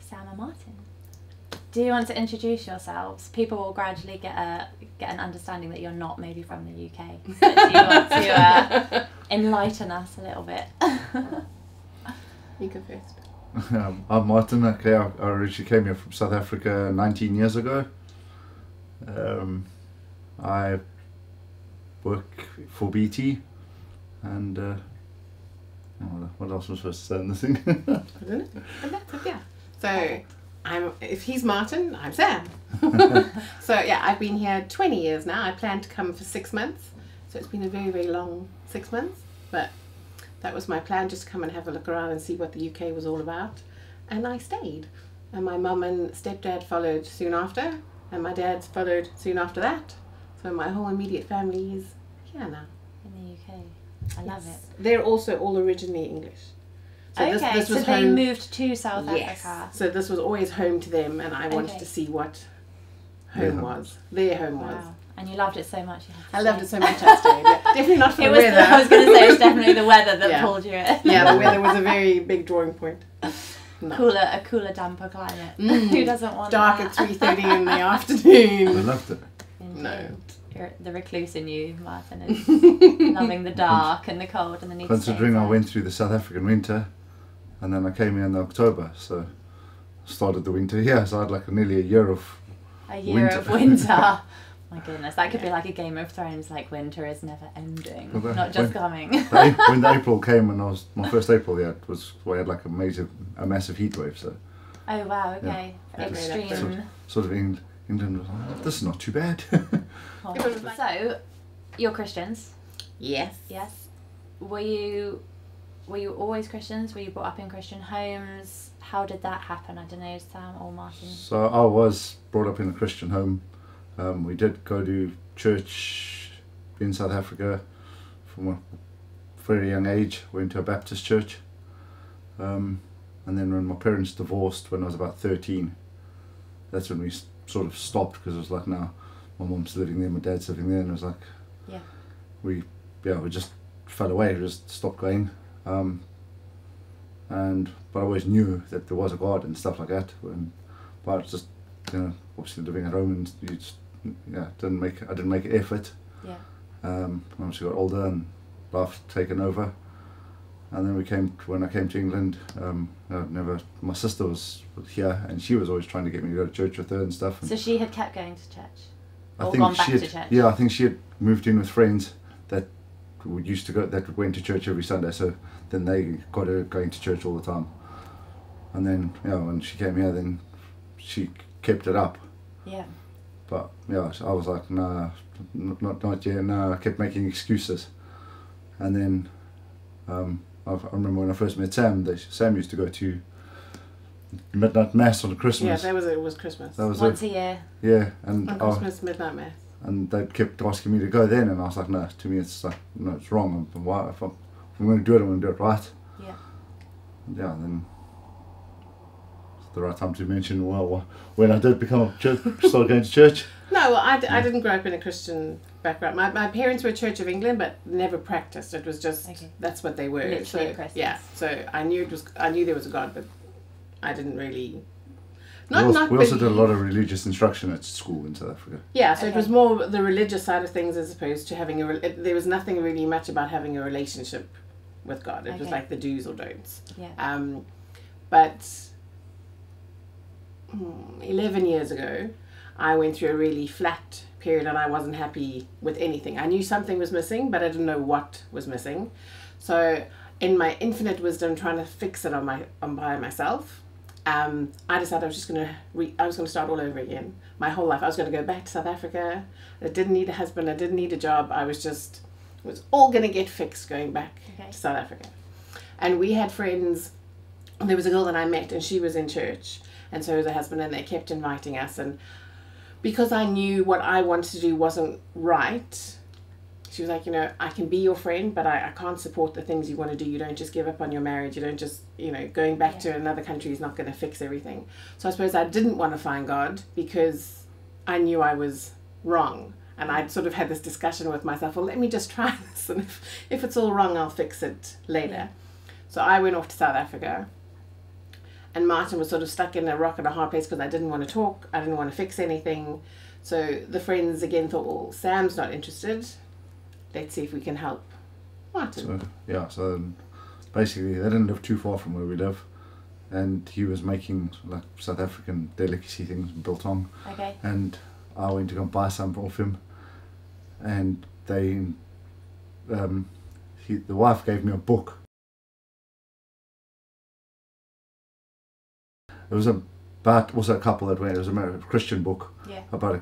Sam and Martin. Do you want to introduce yourselves? People will gradually get an understanding that you're not maybe from the UK. But do you want to enlighten us a little bit? You go first. I'm Martin. Okay, I originally came here from South Africa 19 years ago. I work for BT, and what else was I supposed to say in this thing? I don't know. And that's it, yeah. So, if he's Martin, I'm Sam. So yeah, I've been here 20 years now. I planned to come for 6 months. So it's been a very, very long 6 months. But that was my plan, just to come and have a look around and see what the UK was all about. And I stayed. And my mum and stepdad followed soon after. And my dad followed soon after that. So my whole immediate family is here now. In the UK. I love it. They're also all originally English. So okay, this was so they home. moved to South Yes. Africa. So this was always home to them, and I wanted Okay. to see what home was. Their home was. Wow. And you loved it so much. You had to I loved stay. it so much I stayed. Yeah. Definitely not for It the was weather. I was going to say it's definitely the weather that Yeah. pulled you in. Yeah, the weather was a very big drawing point. No. A cooler, damper climate. Who doesn't want Dark that? at 3:30 in the I afternoon. loved it. Indeed. No. You're the recluse in you, Martin, is loving the dark and the cold and the need Considering to stay I went through the South African winter, and then I came here in October, so started the winter here. So I had like nearly a year of a year winter. of winter. My goodness, that could be like a Game of Thrones, like winter is never ending, Well, not just coming. when the April came, and my first April, yeah, it was we had like a massive heat wave. So Oh wow, okay. Yeah. Extreme. sort of England was like, this is not too bad. Oh. So, you're Christians, Yes. yes? Were you always Christians? Were you brought up in Christian homes? How did that happen? I don't know, Sam or Martin. So I was brought up in a Christian home. We did go to church in South Africa from a very young age. Went to a Baptist church. And then when my parents divorced when I was about 13, that's when we sort of stopped, because it was like, now my mum's living there, my dad's living there, and it was like, Yeah. we just fell away, we just stopped going. But I always knew that there was a God and stuff like that. But it's just, obviously living at home, and you just, I didn't make an effort. Yeah. Once we got older and life taken over, and then when I came to England, my sister was here, and she was always trying to get me to go to church with her and stuff. And So she had kept going to church? I Or think gone back she to had, church? yeah, I think she had moved in with friends that went to church every Sunday. So then they got her going to church all the time. And then when she came here, then she kept it up. Yeah. But I was like, nah, not yet. No, I kept making excuses. And then I remember when I first met Sam, Sam used to go to midnight mass on Christmas. Yeah, it was Christmas. That was Once it. a year. Yeah, and On Christmas midnight mass. and they kept asking me to go then, and I was like, no, to me it's like, no, it's wrong. If I'm going to do it, I'm going to do it right. Yeah. And then it's the right time to mention, when I did start going to church. No, well, I didn't grow up in a Christian background. My parents were Church of England, but never practiced. It was just that's what they were. Literally so Christians. yeah, so I knew there was a God, but I didn't really. We also did a lot of religious instruction at school in South Africa. Yeah, so it Okay. was more the religious side of things as opposed to having there was nothing really much about having a relationship with God. It was Okay. like the do's or don'ts. Yeah. But 11 years ago, I went through a really flat period and I wasn't happy with anything. I knew something was missing, but I didn't know what was missing. So in my infinite wisdom, trying to fix it by myself, I decided I was just going to start all over again. My whole life, I was going to go back to South Africa. I didn't need a husband. I didn't need a job. It was all going to get fixed going back Okay. to South Africa. And we had friends. There was a girl that I met, and she was in church, and so was her husband, and they kept inviting us. And because I knew what I wanted to do wasn't right, she was like, I can be your friend, but I can't support the things you want to do. You don't just give up on your marriage. You don't just, going back to another country is not going to fix everything. So I suppose I didn't want to find God because I knew I was wrong. And I'd sort of had this discussion with myself, well, let me just try this. And if it's all wrong, I'll fix it later. Yeah. So I went off to South Africa. and Martin was sort of stuck in a rock and a hard place because I didn't want to talk, I didn't want to fix anything. So the friends again thought, well, Sam's not interested, let's see if we can help Martin. So basically they didn't live too far from where we live, and he was making like South African delicacy things, biltong. Okay. And I went to go and buy some off him, and they, the wife gave me a book. It was about also a couple that went. It was a Christian book. Yeah. About a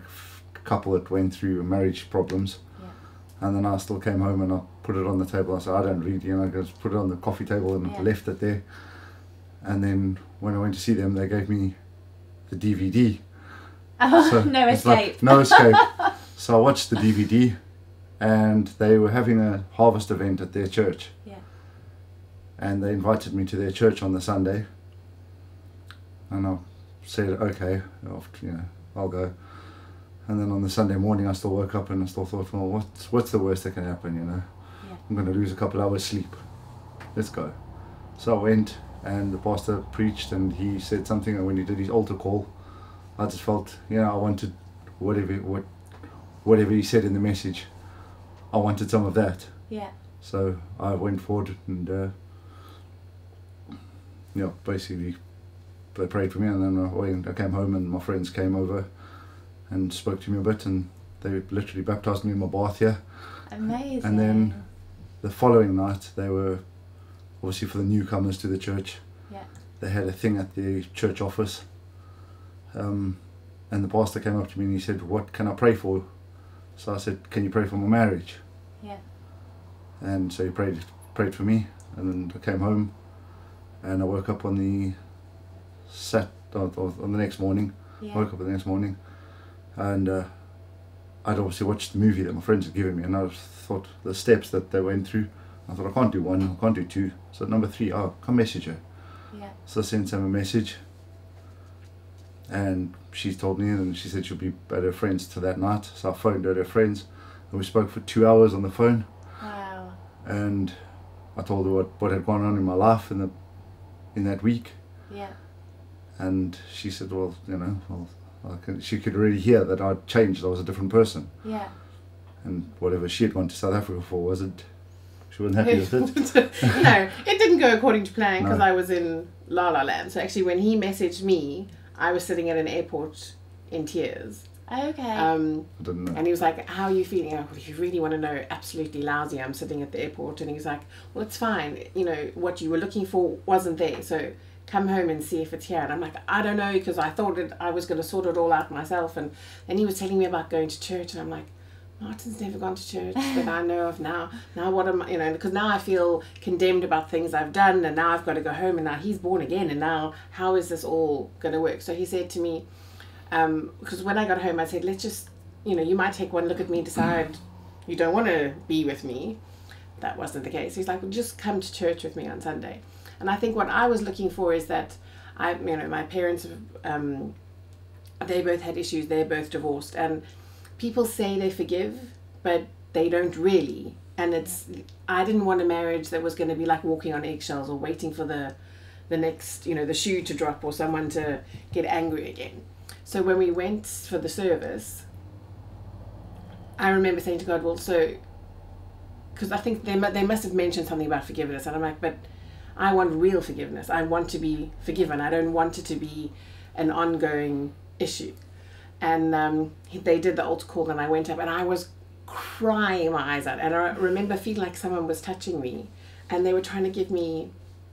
couple that went through marriage problems. Yeah. And then I still came home and I put it on the table. I said, I don't read, I just put it on the coffee table and left it there. And then when I went to see them, they gave me the DVD. Oh, so no escape. Like, no escape. So I watched the DVD, and they were having a harvest event at their church. Yeah. And they invited me to their church on the Sunday. And I said, okay, I'll go. And then on the Sunday morning I still woke up and I still thought, well, what's the worst that can happen, Yeah. I'm going to lose a couple hours sleep. Let's go. So I went, and the pastor preached, and he said something, and when he did his altar call, I just felt, I wanted whatever he said in the message, I wanted some of that. Yeah. So I went forward and basically they prayed for me, and then I came home and my friends came over and spoke to me a bit, and they literally baptised me in my bath here. Amazing. And then the following night, they were obviously for the newcomers to the church. Yeah. They had a thing at the church office, and the pastor came up to me and he said, "What can I pray for?" So I said, "Can you pray for my marriage?" Yeah. And so he prayed for me, and then I came home, and I woke up on the on the next morning. Yeah. Woke up the next morning, and I'd obviously watched the movie that my friends had given me, and I thought the steps that they went through. I thought, I can't do 1, I can't do 2. So number 3, come message her. Yeah. So I sent Sam a message, and she told me, and she said she'll be at her friends to that night. So I phoned her friends, and we spoke for 2 hours on the phone. Wow. And I told her what had gone on in my life in that week. Yeah. And she said, she could already hear that I'd changed. I was a different person. Yeah. And whatever she had gone to South Africa for she wasn't happy with it. No, it didn't go according to plan because No. I was in La La Land. So actually when he messaged me, I was sitting at an airport in tears. Okay. I didn't know. And he was like, "How are you feeling?" I'm like, "Well, if you really want to know, absolutely lousy. I'm sitting at the airport." And he's like, "Well, it's fine. What you were looking for wasn't there. So come home and see if it's here." And I'm like, "I don't know," because I thought I was going to sort it all out myself. And then he was telling me about going to church, and I'm like, Martin's never gone to church that I know of now. Now what am I, because now I feel condemned about things I've done, and now I've got to go home, and now he's born again, and now how is this all going to work? So he said to me, because when I got home, I said, let's just, you might take one look at me and decide you don't want to be with me. That wasn't the case. He's like, well, just come to church with me on Sunday. And I think what I was looking for is that my parents, they both had issues. They're both divorced, and people say they forgive, but they don't really. And I didn't want a marriage that was going to be like walking on eggshells or waiting for the next, the shoe to drop or someone to get angry again. So when we went for the service, I remember saying to God, well, so, because I think they must have mentioned something about forgiveness, and I'm like, but I want real forgiveness. I want to be forgiven. I don't want it to be an ongoing issue. And they did the altar call, and I went up, and I was crying my eyes out. And I remember feeling like someone was touching me, and they were trying to give me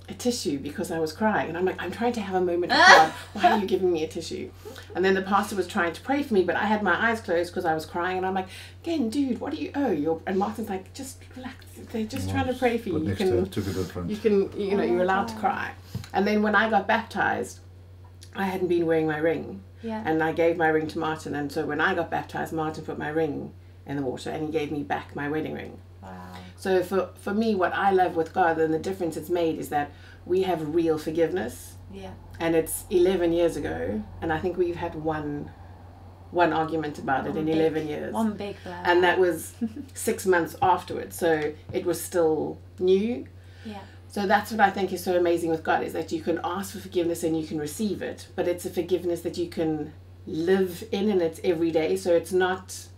a tissue because I was crying. And I'm like, I'm trying to have a moment of God. Why are you giving me a tissue? And then the pastor was trying to pray for me, but I had my eyes closed because I was crying. And I'm like, again, dude, what do you owe? And Martin's like, just relax. They're just trying to pray for you. You can, you're allowed to cry. And then when I got baptized, I hadn't been wearing my ring. Yeah. And I gave my ring to Martin, and so when I got baptized, Martin put my ring in the water, and he gave me back my wedding ring. Wow. So for me, what I love with God and the difference it's made is that we have real forgiveness. Yeah. And it's 11 years ago, and I think we've had one argument about it in 11 years. One big blow. And that was 6 months afterwards, so it was still new. Yeah. So that's what I think is so amazing with God, is that you can ask for forgiveness and you can receive it, but it's a forgiveness that you can live in, and it's every day. So it's not,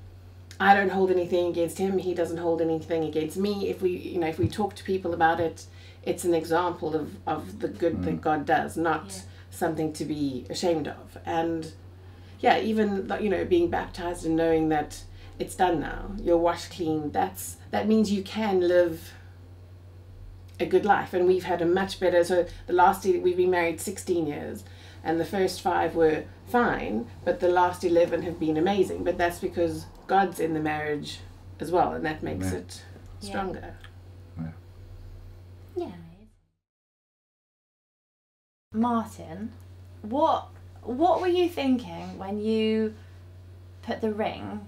I don't hold anything against him, he doesn't hold anything against me. If we talk to people about it, it's an example of the good that God does, not something to be ashamed of. And yeah, even being baptized and knowing that it's done now, you're washed clean, that means you can live a good life. And we've had a much better, so the last, we've been married 16 years and the first 5 were fine, but the last 11 have been amazing. But that's because God's in the marriage as well, and that makes it stronger. Yeah. Martin, what were you thinking when you put the ring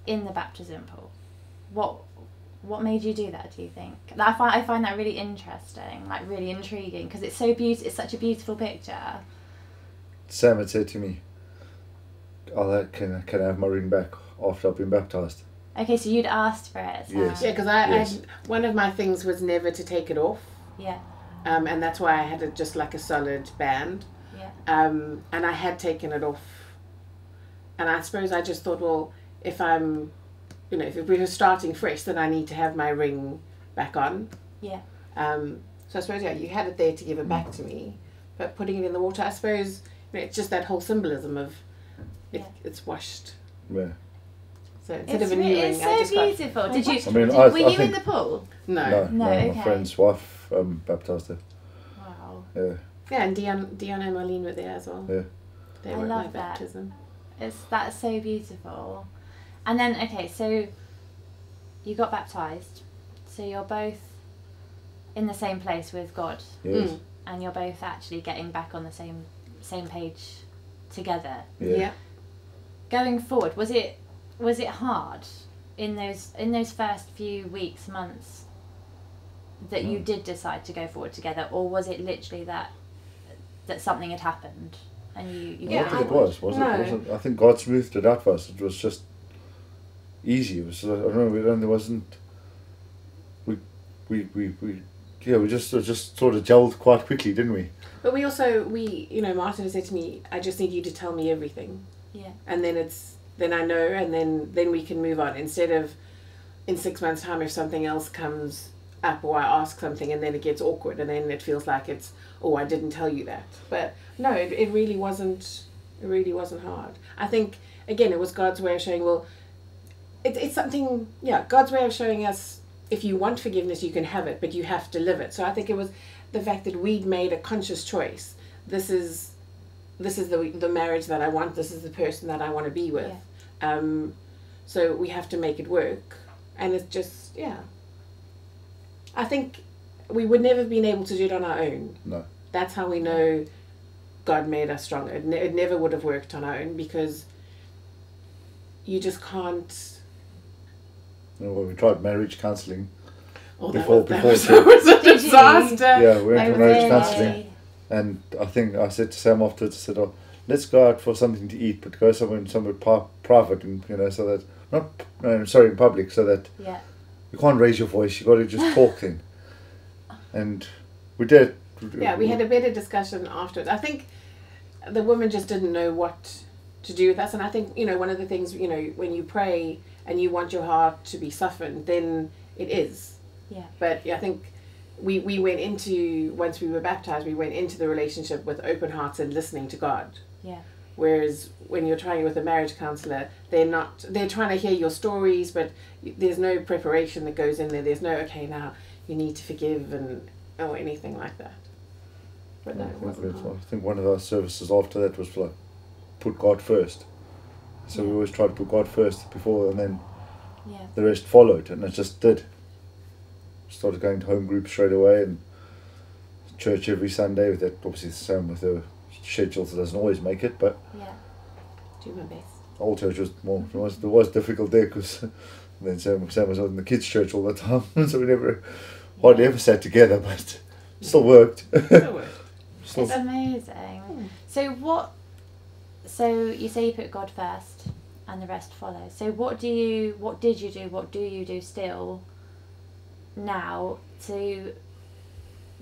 in the baptism pool? What made you do that, do you think? I find that really interesting, like really intriguing, because it's it's such a beautiful picture. Sam had said to me, can I have my ring back after I've been baptised? Okay, so you'd asked for it. So. Yes. Yeah, because one of my things was never to take it off. Yeah. And that's why I had it just like a solid band. Yeah. And I had taken it off. And I suppose I just thought, well, if I'm, if we were starting fresh, then I need to have my ring back on. Yeah. So I suppose, you had it there to give it back to me. But putting it in the water, I suppose, it's just that whole symbolism of it's washed. Yeah. So instead of a new ring, it's so beautiful. Did you? Were you in the pool? No. No, okay. my friend's wife baptised her. Wow. Yeah. Yeah, and Dion and Marlene were there as well. Yeah. They I were at my love that. baptism. That's so beautiful. And then so you got baptised, so you're both in the same place with God. Yes. And you're both actually getting back on the same page together. Yeah. Going forward, was it hard in those first few weeks, months that you did decide to go forward together, or was it literally that something had happened and you I don't think it was it? I think God smoothed it out for us. It was just easy. It was, I don't know, there wasn't, we just sort of gelled quite quickly, didn't we? But we also, Martin said to me, I just need you to tell me everything. Yeah. And then I know, and then we can move on, instead of in 6 months' time if something else comes up or I ask something and then it gets awkward and then it feels like it's, oh, I didn't tell you that. But no, it really wasn't hard. I think, again, it was God's way of showing, well, it's something, God's way of showing us, if you want forgiveness, you can have it, but you have to live it. So I think it was the fact that we'd made a conscious choice. This is the marriage that I want. This is the person that I want to be with. Yeah. So we have to make it work. And it's just, I think we would never have been able to do it on our own. No. That's how we know God made us stronger. It never would have worked on our own, because you just can't. When we tried marriage counselling, that was a disaster. Yeah, we went to marriage really? counselling, and I think I said to Sam afterwards, I said, let's go out for something to eat, but go somewhere private, and so that in public, so that you can't raise your voice. You got to just talk then. And we did. Yeah, we had a better discussion afterwards. I think the woman just didn't know what to do with us, and I think one of the things when you pray and you want your heart to be softened, then it is. Yeah. But I think we went into, once we were baptized, we went into the relationship with open hearts and listening to God. Yeah. Whereas when you're trying with a marriage counsellor, they're trying to hear your stories, but there's no preparation that goes in there. There's no, okay, now you need to forgive or anything like that. But no, it wasn't hard. I think one of our services after that was like, put God first. So we always try to put God first before, and then the rest followed, and it just did. Started going to home groups straight away, and church every Sunday. With that, obviously the same with the schedules, it doesn't always make it, but do my best. Old church was more. It was difficult there, because then Sam was in the kids' church all the time, so we hardly ever sat together, but still worked. It's amazing. So you say you put God first and the rest follows. So what do you do still now to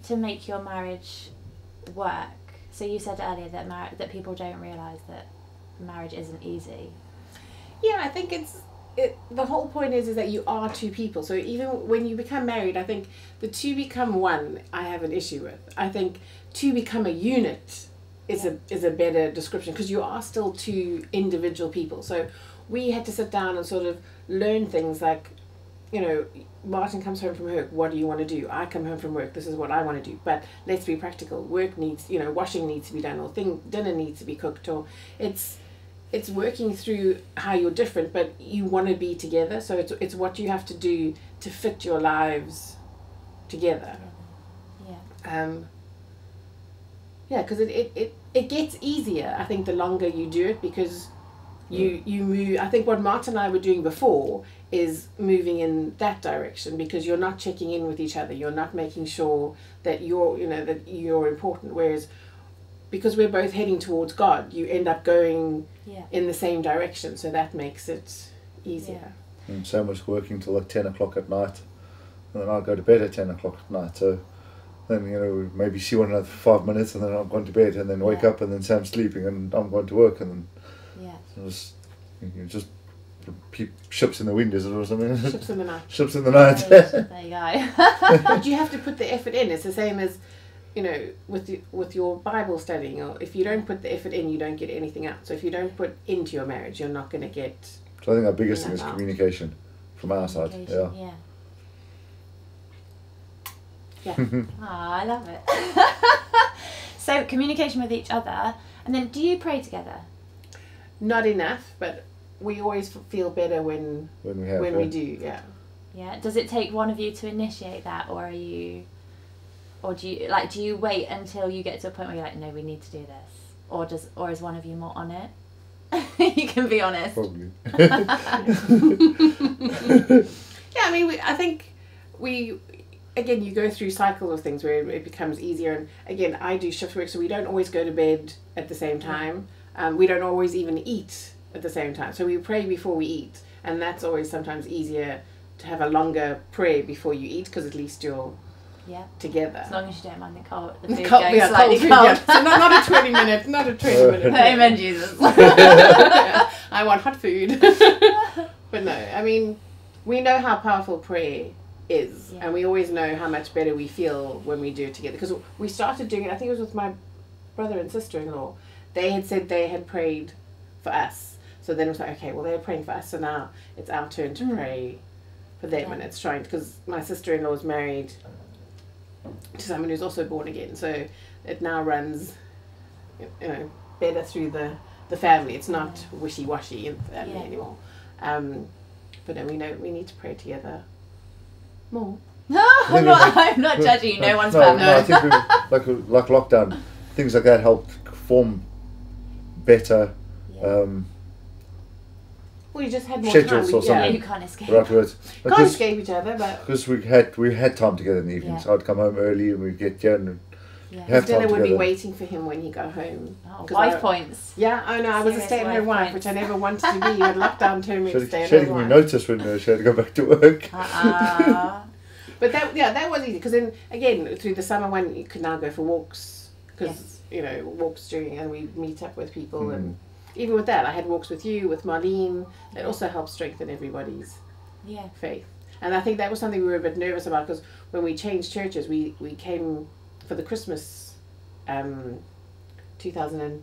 to make your marriage work? So you said earlier that that people don't realise that marriage isn't easy. Yeah, I think the whole point is that you are two people. So even when you become married, I think the two become one, I have an issue with. I think to become a unit is a better description, because you are still two individual people. So we had to sit down and sort of learn things like, you know, Martin comes home from work, what do you want to do? I come home from work, this is what I want to do. But let's be practical. Work needs, you know, washing needs to be done, or dinner needs to be cooked, or it's working through how you're different, but you want to be together. So it's what you have to do to fit your lives together. Yeah. Yeah, because it gets easier, I think, the longer you do it, because you move. I think what Martin and I were doing before is moving in that direction, because you're not checking in with each other. You're not making sure that you're important. Whereas, because we're both heading towards God, you end up going in the same direction. So that makes it easier. Yeah. And Sam was working till like 10 o'clock at night, and then I'll go to bed at 10 o'clock at night. So then, you know, maybe see one another for 5 minutes, and then I'm going to bed, and then wake up, and then Sam's sleeping, and I'm going to work, and then just ships in the wind, is it, or something? Ships in the night. Ships in the night. There you go. But you have to put the effort in. It's the same as, you know, with your Bible studying, or if you don't put the effort in, you don't get anything out. So if you don't put into your marriage, you're not going to get. So I think our biggest thing is communication from our side. Yeah. Yeah. Oh, I love it. So communication with each other, and then do you pray together? Not enough, but we always feel better when we do. Yeah. Yeah. Does it take one of you to initiate that, or do you wait until you get to a point where you're like, no, we need to do this, or is one of you more on it? You can be honest. Probably. Yeah, I mean, I think again, you go through cycles of things where it becomes easier. And again, I do shift work, so we don't always go to bed at the same time. We don't always even eat at the same time. So we pray before we eat. And that's always sometimes easier to have a longer prayer before you eat, because at least you're together. As long as you don't mind the cold. The food cold, going slightly cold. cold. So not a 20 minute, not a 20 minute. Amen, Jesus. I want hot food. But no, I mean, we know how powerful prayer is, and we always know how much better we feel when we do it together, because we started doing it, I think it was with my brother and sister-in-law. They had said they had prayed for us, so then it was like, okay, well, they're praying for us, so now it's our turn to pray for them. And it's trying, because my sister-in-law is married to someone who's also born again, so it now runs, you know, better through the family. It's not wishy-washy in the family anymore. But then we know we need to pray together more. No, I'm not judging you. No one's perfect. No, I think like lockdown, things like that helped form better Well, you just had more schedules time. or something. Yeah, you can't escape. Right words. Can't escape each other, but because we had time together in the evenings. I'd come home early, and we'd get here and have time dinner would be together. waiting for him when he got home. Oh, wife points. Yeah, I know. I was a Serious stay-at-home wife wife, which I never wanted to be. When lockdown turned me to She stay-at-home had wife. me notice when she had to go back to work. But that was easy, because then again through the summer when you could now go for walks, because you know, walks during, and we meet up with people, and even with that I had walks with you, with Marlene. That also helped strengthen everybody's faith. And I think that was something we were a bit nervous about, because when we changed churches, we came for the Christmas 2009.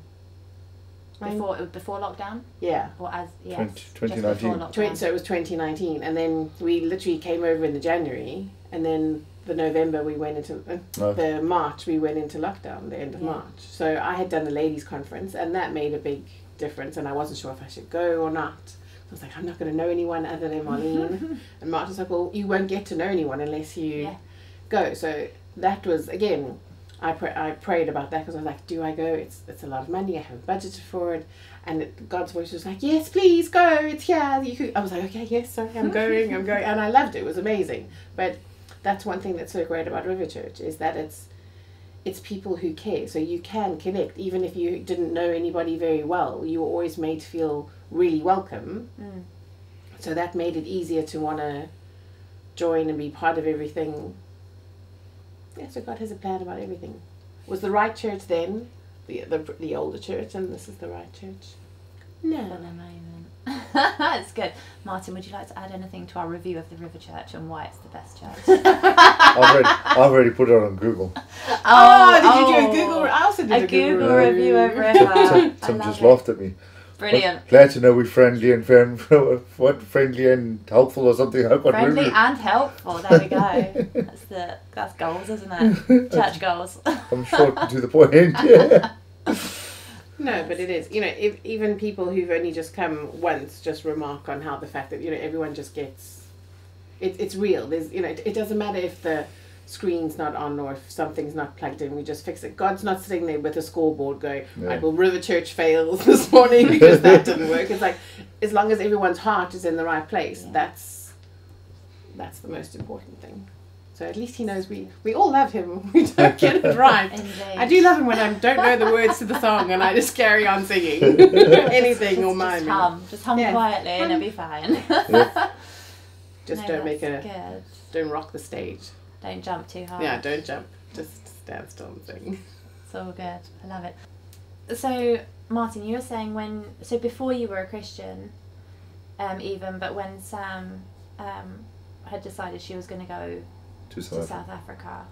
Before lockdown? Yeah. Or as, 2019. So it was 2019, and then we literally came over in the January, and then the November we went into the March we went into lockdown, the end of March. So I had done the ladies' conference, and that made a big difference, and I wasn't sure if I should go or not. I was like, I'm not going to know anyone other than Marlene. And Martin's like, well, you won't get to know anyone unless you go. So that was, again, I prayed about that, because I was like, do I go? It's a lot of money. I haven't budgeted for it. And God's voice was like, yes, please go. It's here. I was like, okay, yes, sorry, I'm going. And I loved it. It was amazing. But that's one thing that's so great about River Church, is that it's people who care. So you can connect. Even if you didn't know anybody very well, you were always made to feel really welcome. So that made it easier to want to join and be part of everything Yeah, so God has a plan about everything. Was the right church then the older church, and this is the right church? No. For the moment. That's good. Martin, would you like to add anything to our review of the River Church and why it's the best church? I've already put it on Google. Did you do a Google? I also did a a Google review over it. Tim just laughed at me. Brilliant. But glad to know we're friendly and friendly and helpful or something. I got Friendly really, and helpful. There we go. That's goals, isn't it? Church goals. I'm short to the point. Yeah. No, but it is. You know, if, even people who've only just come once just remark on how the fact that, you know, everyone just gets... It's real. There's, you know, it doesn't matter if the screen's not on or if something's not plugged in, we just fix it. God's not sitting there with a scoreboard going, right, well, River Church fails this morning because that didn't work. It's like, as long as everyone's heart is in the right place, that's the most important thing. So at least he knows we all love him. We don't get it right. I do love him when I don't know the words to the song and I just carry on singing anything or miming. Just hum quietly and it'll be fine. Just don't rock the stage. Don't jump too hard. Yeah, don't jump. Just stand still and sing. It's all good. I love it. So Martin, you were saying before you were a Christian, but when Sam had decided she was going to go to South Africa,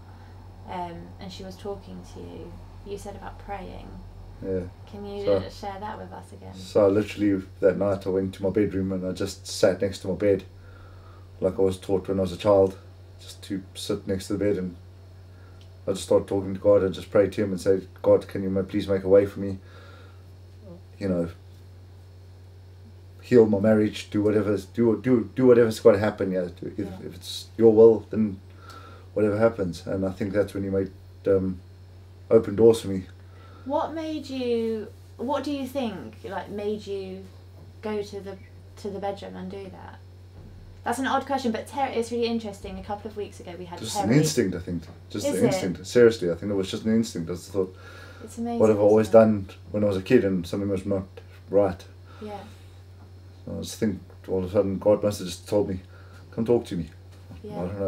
and she was talking to you, you said about praying. Yeah. Can you share that with us again? So literally that night I went to my bedroom and I just sat next to my bed, like I was taught when I was a child, just to sit next to the bed, and I just started talking to God and just prayed to Him and said, God, can you please make a way for me? You know, heal my marriage, do whatever's got to happen. Yeah, if it's Your will, then whatever happens. And I think that's when He made open doors for me. What do you think made you go to the bedroom and do that? That's an odd question, but it's really interesting. A couple of weeks ago we had just an instinct, I think. Just an instinct. Seriously, I think it was just an instinct. I just thought, it's amazing. What have I always done when I was a kid and something was not right? Yeah. So I just think all of a sudden God must have just told me, come talk to me. Yeah. I don't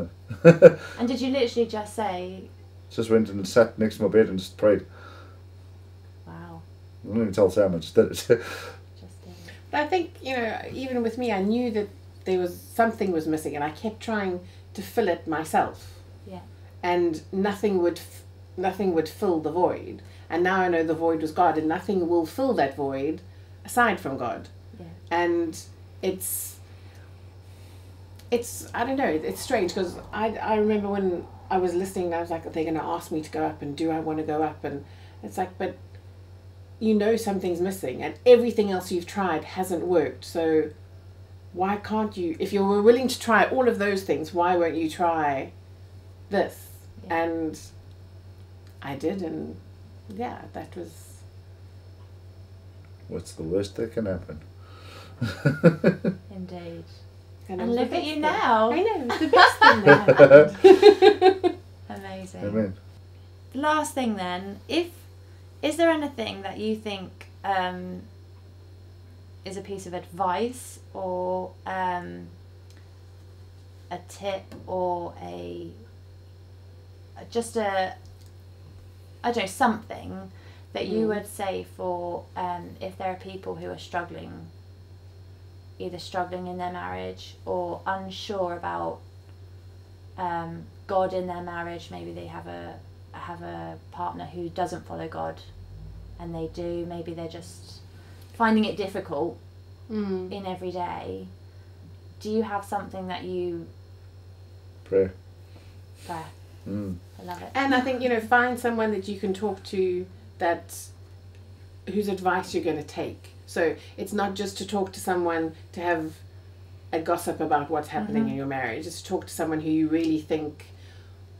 know. And did you literally just say... Just went and sat next to my bed and just prayed. Wow. I didn't even tell Sam, I just did it. Just did it. But I think, you know, even with me, I knew that something was missing and I kept trying to fill it myself. Yeah. And nothing would fill the void. And now I know the void was God and nothing will fill that void aside from God. Yeah. And it's I don't know, it's strange because I remember when I was listening, I was like, they're going to ask me to go up and do I want to go up? And it's like, but you know something's missing and everything else you've tried hasn't worked. So why can't you, if you were willing to try all of those things, why won't you try this? Yeah. And I did, and yeah, that was... What's the worst that can happen? Indeed. And look at you now. I know, it's the best thing that happened. Amazing. Amen. The last thing then, is there anything that you think is a piece of advice or a tip or I don't know, something that you would say for if there are people who are either struggling in their marriage or unsure about God in their marriage? Maybe they have a partner who doesn't follow God, and they do. Maybe they're just finding it difficult in every day. Do you have something that you... Prayer. I love it. And I think, you know, find someone that you can talk to whose advice you're going to take. So it's not just to talk to someone to have a gossip about what's happening in your marriage. It's to talk to someone who you really think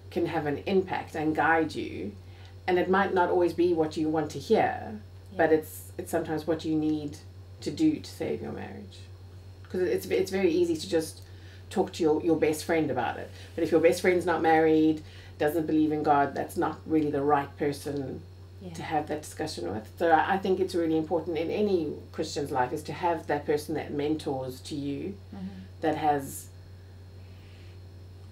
can have an impact and guide you. And it might not always be what you want to hear, but it's sometimes what you need to do to save your marriage. Because it's very easy to just talk to your best friend about it. But if your best friend's not married, doesn't believe in God, that's not really the right person to have that discussion with. So I think it's really important in any Christian's life is to have that person that mentors to you, that has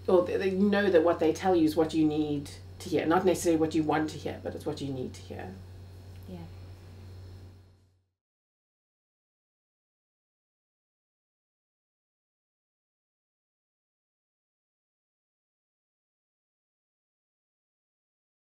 or they know that what they tell you is what you need to hear, not necessarily what you want to hear, but it's what you need to hear. Yeah.